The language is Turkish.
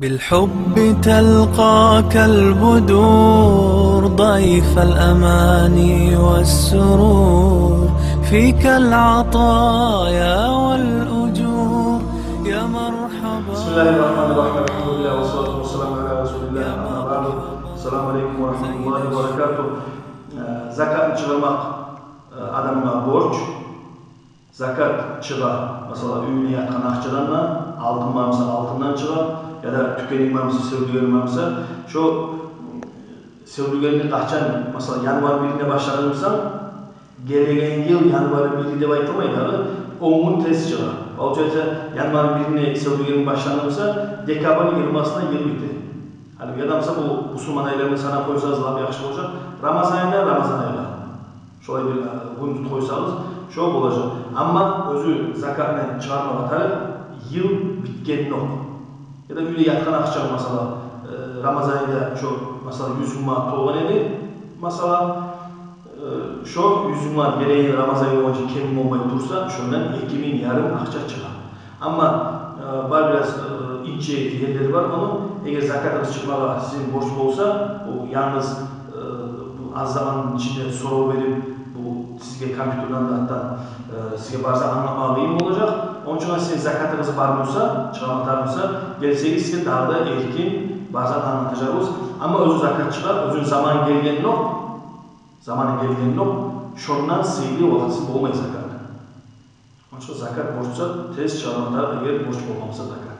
بالحب تلقاك البدور ضيف الأماني والسرور فيك العطايا والأجور يا مرحبا. بسم الله الرحمن الرحيم. الحمد لله والصلاة والسلام على رسول الله. أما بعد. السلام عليكم ورحمة الله وبركاته. Zakat çıkarmak adamına borç. Zakat çıkar. Mesela ünlü yatan akçalarla altın mamsa altından çıkar. Ya da tükenik mamsa, sevdüğün mamsa. Şu sevdüğünü kaçan mesela yanvar 1'inde başlanırsan geleceğin yıl yanvar 1'de bayıtamaydı. 10 gün test çıkar. Olacaksa yanvar 1'ine sevdüğün başlanırsa dekabrın 20'sına yıl bitti. Halbuki adamsa bu Müslüman aylarını sana koysanız daha bir yakışık olacak. Ramazan ayında Ramazan ayında. Şöyle bir gün koysanız çok olacak. Ama özü zakatla çıkarma batarı yıl bitken yok. Ya da öyle yatkan akşam mesela Ramazan ayında şu mesela 100 gün toğan edi. Mesela şu 100 gün gereği Ramazan ayı olunca kemin olmayı dursa şundan 2000 yarım akça çıkar. Ama var biraz ince yerleri var onu eğer zakatınız çıkmağa sizin borç olsa o yalnız bu az zamanın içinde soru verip bu sizge kompüterden de hatta sizge varsa anlatmalıyım olacak. Onun için sizin zakatınız var mıysa, çıkarmatarmıysa gelseniz sizin daha da erkin bazen anlatacağız. Ama özü zakat çıkar, özün zaman gelgen yok. Zamanın gelgen yok. Şundan seyli vakıtsız olmayı zakat. Onun için zakat borçsa tez çıkarmatar eğer borç olmamıza zakat.